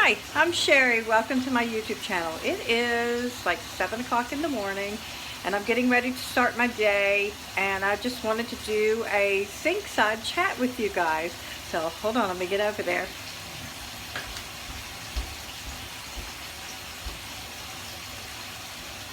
Hi, I'm Sherry. Welcome to my YouTube channel. It is like 7 o'clock in the morning and I'm getting ready to start my day, and I just wanted to do a Sinkside chat with you guys. So hold on, let me get over there.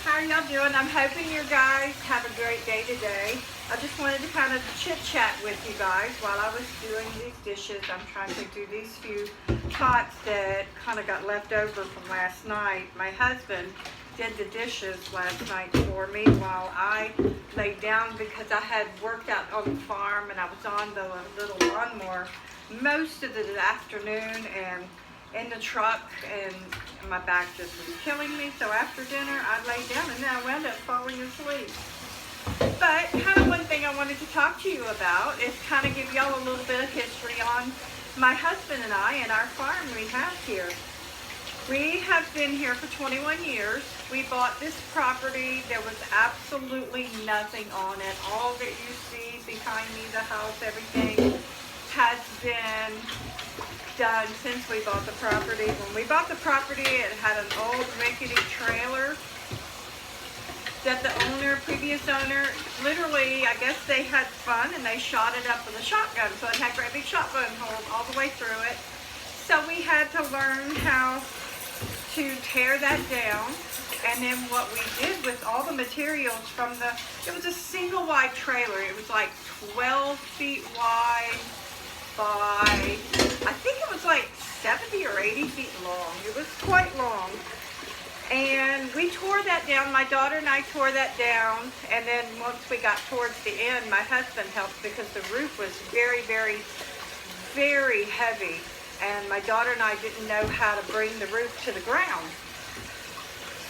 How are y'all doing? I'm hoping you guys have a great day today. I just wanted to kind of chit chat with you guys while I was doing these dishes. I'm trying to do these few pots that kind of got left over from last night. My husband did the dishes last night for me while I laid down because I had worked out on the farm and I was on the little lawnmower most of the afternoon and in the truck, and my back just was killing me. So after dinner I laid down and then I wound up falling asleep. But kind of one thing I wanted to talk to you about is kind of give y'all a little bit of history on my husband and I and our farm we have here. We have been here for 21 years. We bought this property. There was absolutely nothing on it. All that you see behind me, the house, everything has been done since we bought the property. When we bought the property, it had an old rickety trailer that the previous owner, literally, I guess they had fun and they shot it up with a shotgun. So it had a great big shotgun hole all the way through it. So we had to learn how to tear that down. And then what we did with all the materials from it was a single wide trailer. It was like 12 feet wide by, I think it was like 70 or 80 feet long. It was quite long. And we tore that down. My daughter and I tore that down. And then once we got towards the end, my husband helped because the roof was very, very, very heavy. And my daughter and I didn't know how to bring the roof to the ground.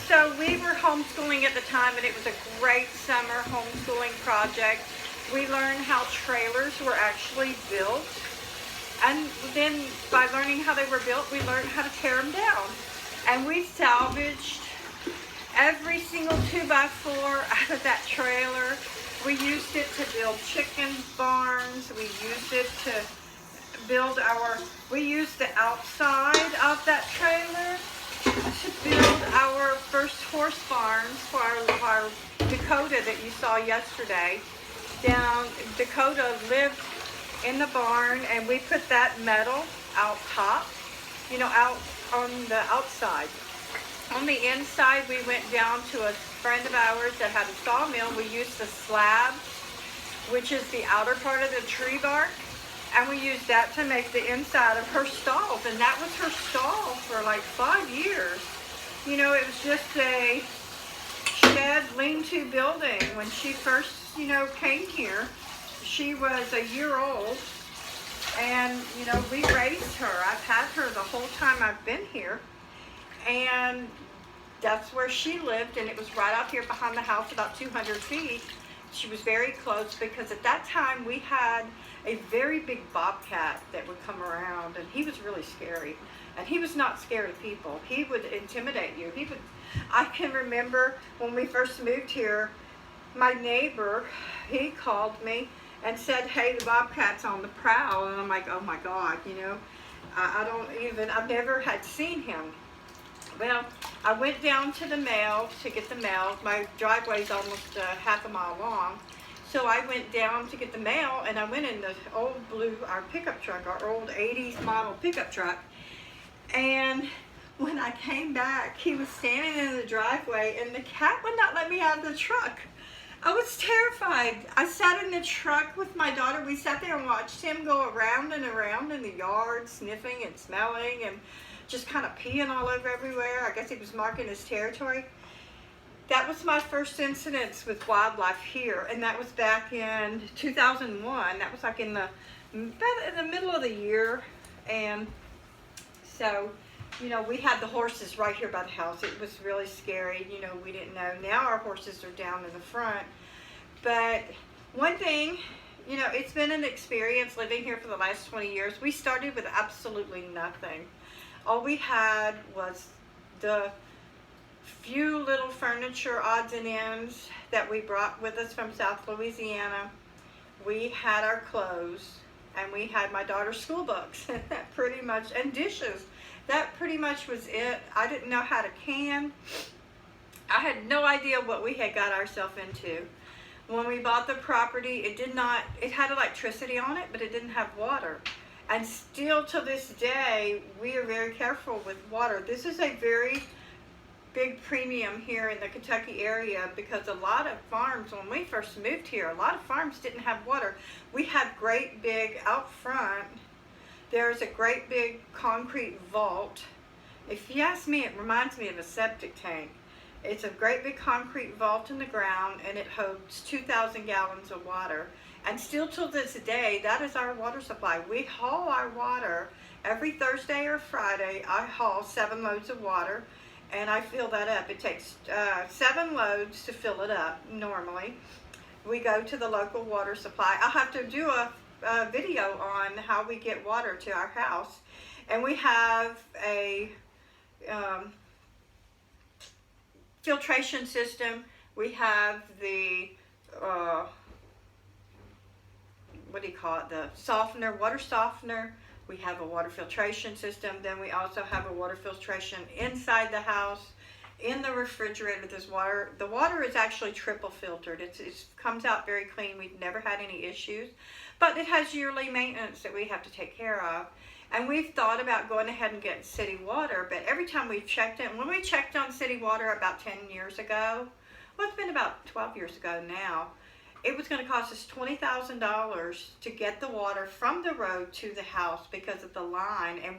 So we were homeschooling at the time, and it was a great summer homeschooling project. We learned how trailers were actually built. And then by learning how they were built, we learned how to tear them down. And we salvaged every single 2x4 out of that trailer. We used it to build chicken barns. We used it to build we used the outside of that trailer to build our first horse barns for our Dakota that you saw yesterday. Dakota lived in the barn, and we put that metal out top, out on the outside. On the inside, we went down to a friend of ours that had a sawmill. We used the slabs, which is the outer part of the tree bark, and we used that to make the inside of her stalls. And that was her stall for like 5 years. It was just a shed lean-to building. When she first, came here, she was a year old. And, we raised her. I've had her the whole time I've been here. And that's where she lived, and it was right out here behind the house, about 200 feet. She was very close because at that time we had a very big bobcat that would come around, and he was really scary. And he was not scared of people. He would intimidate you. I can remember when we first moved here, my neighbor, he called me and said, "Hey, the bobcat's on the prowl." And I'm like, oh my God, I've never had seen him. Well, I went down to the mail to get the mail. My driveway's almost half a mile long. So I went down to get the mail, and I went in the old our pickup truck, our old 80s model pickup truck. And when I came back, he was standing in the driveway, and the cat would not let me out of the truck. I was terrified. I sat in the truck with my daughter. We sat there and watched him go around and around in the yard, sniffing and smelling and just kind of peeing all over everywhere. I guess he was marking his territory. That was my first incidence with wildlife here, and that was back in 2001. That was like in the middle of the year. And so, we had the horses right here by the house. It was really scary. We didn't know. Now our horses are down in the front. But one thing, it's been an experience living here for the last 20 years. We started with absolutely nothing. All we had was the few little furniture odds and ends that we brought with us from South Louisiana. We had our clothes. and we had my daughter's school books. That pretty much, and dishes. That pretty much was it. I didn't know how to can. I had no idea what we had got ourselves into. When we bought the property, it had electricity on it, but it didn't have water. And still to this day, we are very careful with water. This is a very big premium here in the Kentucky area, because a lot of farms, when we first moved here, a lot of farms didn't have water. We have great big, out front, there's a great big concrete vault. If you ask me, it reminds me of a septic tank. It's a great big concrete vault in the ground, and it holds 2,000 gallons of water. And still till this day, that is our water supply. We haul our water every Thursday or Friday. I haul 7 loads of water, and I fill that up. It takes 7 loads to fill it up normally. We go to the local water supply. I'll have to do a video on how we get water to our house. And we have a filtration system. We have the what do you call it, the softener, water softener. We have a water filtration system. Then we also have a water filtration inside the house. In the refrigerator, there's water. The water is actually triple filtered. It comes out very clean. We've never had any issues, but it has yearly maintenance that we have to take care of. And we've thought about going ahead and getting city water, but every time we've checked it, when we checked on city water about 10 years ago, well, it's been about 12 years ago now, it was going to cost us $20,000 to get the water from the road to the house because of the line. And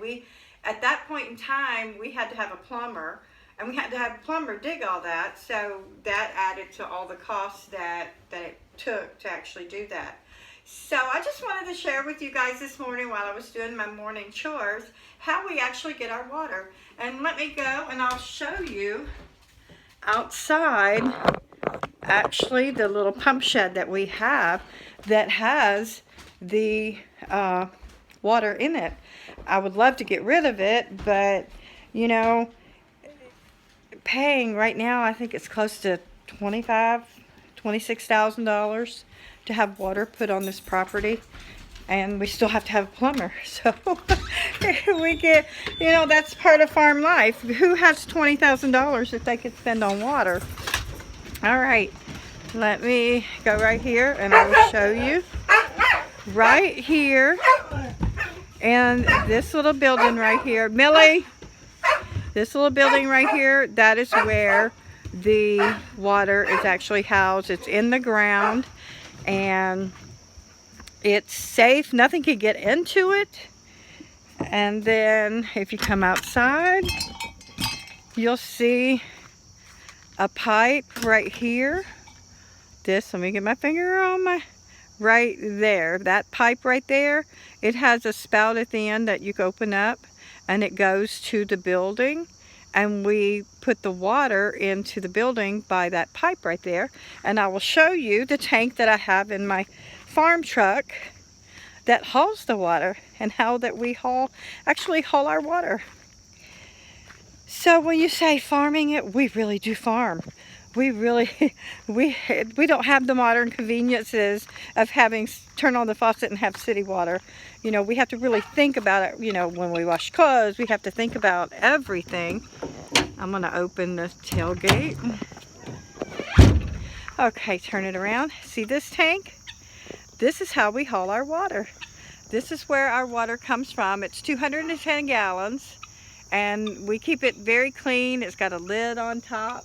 at that point in time, we had to have a plumber, and we had to have a plumber dig all that. So that added to all the costs that it took to actually do that. So I just wanted to share with you guys this morning, while I was doing my morning chores, how we actually get our water. And let me go and I'll show you outside, actually, the little pump shed that we have that has the water in it. I would love to get rid of it, but you know, paying right now, I think it's close to $26,000 to have water put on this property, and we still have to have a plumber. So we get, you know, that's part of farm life. Who has $20,000 that they could spend on water? All right, let me go right here and I will show you right here. And this little building right here, Millie, this little building right here, that is where the water is actually housed. It's in the ground, and it's safe. Nothing can get into it. And then if you come outside, you'll see a pipe right here. Let me get my finger on my, right there. That pipe right there, it has a spout at the end that you can open up, and it goes to the building. And we put the water into the building by that pipe right there. And I will show you the tank that I have in my farm truck that hauls the water, and how that we actually haul our water. So when you say farming it, we really do farm. We really, we don't have the modern conveniences of having turn on the faucet and have city water. You know, we have to really think about it. You know, when we wash clothes, we have to think about everything. I'm going to open the tailgate. Okay, turn it around. See this tank? This is how we haul our water. This is where our water comes from. It's 210 gallons, and we keep it very clean. It's got a lid on top,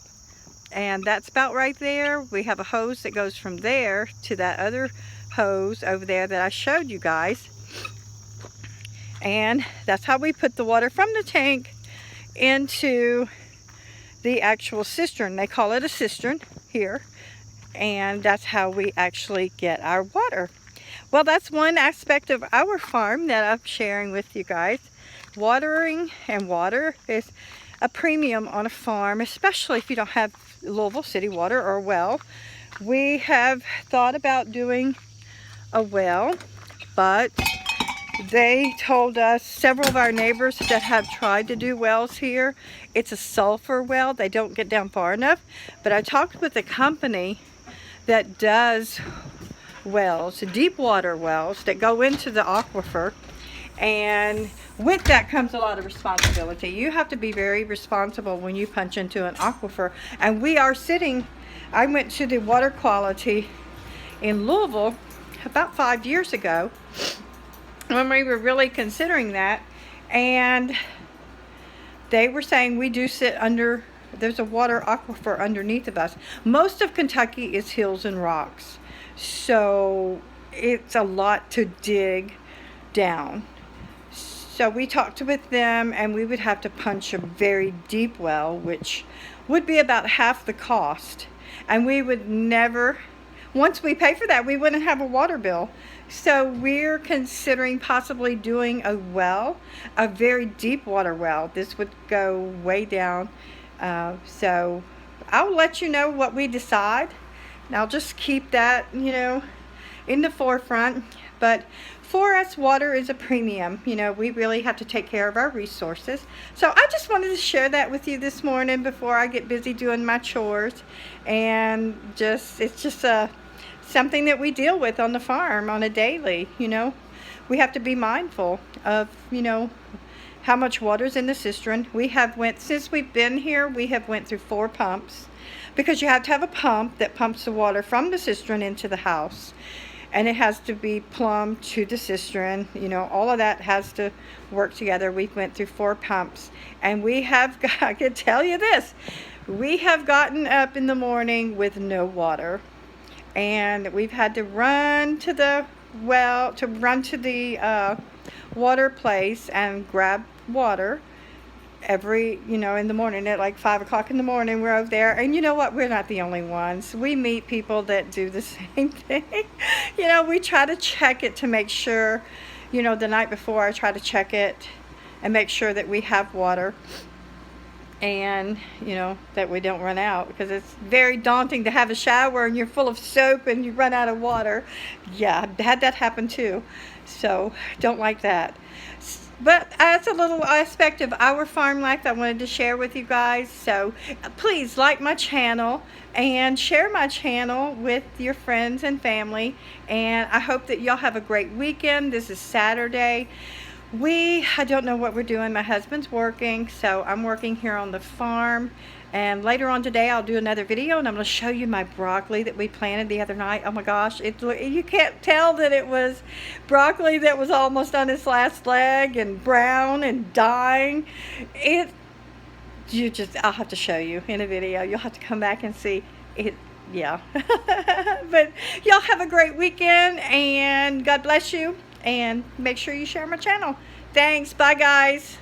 and that's about right there. We have a hose that goes from there to that other hose over there that I showed you guys. And that's how we put the water from the tank into the actual cistern. They call it a cistern here. And that's how we actually get our water. Well, that's one aspect of our farm that I'm sharing with you guys. Watering and water is a premium on a farm, especially if you don't have Louisville City Water or a well. We have thought about doing a well, but they told us, several of our neighbors that have tried to do wells here, it's a sulfur well. They don't get down far enough. But I talked with a company that does wells, deep water wells that go into the aquifer. And with that comes a lot of responsibility. You have to be very responsible when you punch into an aquifer. And we are sitting, I went to the water quality in Louisville about 5 years ago when we were really considering that, and they were saying we do sit under, there's a water aquifer underneath of us. Most of Kentucky is hills and rocks, so it's a lot to dig down. So we talked with them, and we would have to punch a very deep well, which would be about half the cost, and we would never, once we pay for that, we wouldn't have a water bill. So we're considering possibly doing a well, a very deep water well. This would go way down. So I'll let you know what we decide. And I'll just keep that, you know, in the forefront. But for us, water is a premium. You know, we really have to take care of our resources. So I just wanted to share that with you this morning before I get busy doing my chores. And it's just something that we deal with on the farm on a daily. You know, we have to be mindful of, you know, how much water's in the cistern. We have since we've been here, we have went through 4 pumps, because you have to have a pump that pumps the water from the cistern into the house, and it has to be plumbed to the cistern. You know, all of that has to work together. We went through 4 pumps, and we have I can tell you this, we have gotten up in the morning with no water, and we've had to run to the well, to run to the water place and grab water every, you know, in the morning at like 5 o'clock in the morning. We're over there, and you know what, we're not the only ones. We meet people that do the same thing. You know, we try to check it to make sure, you know, the night before I try to check it and make sure that we have water, and you know, that we don't run out, because it's very daunting to have a shower and you're full of soap and you run out of water. Yeah, I've had that happen too, so don't like that. But that's a little aspect of our farm life I wanted to share with you guys. So please like my channel and share my channel with your friends and family, and I hope that y'all have a great weekend. This is Saturday. I don't know what we're doing. My husband's working, so I'm working here on the farm. And later on today, I'll do another video, and I'm going to show you my broccoli that we planted the other night. Oh my gosh, you can't tell that it was broccoli that was almost on its last leg and brown and dying. I'll have to show you in a video. You'll have to come back and see it. Yeah. But y'all have a great weekend, and God bless you. And make sure you share my channel. Thanks. Bye, guys.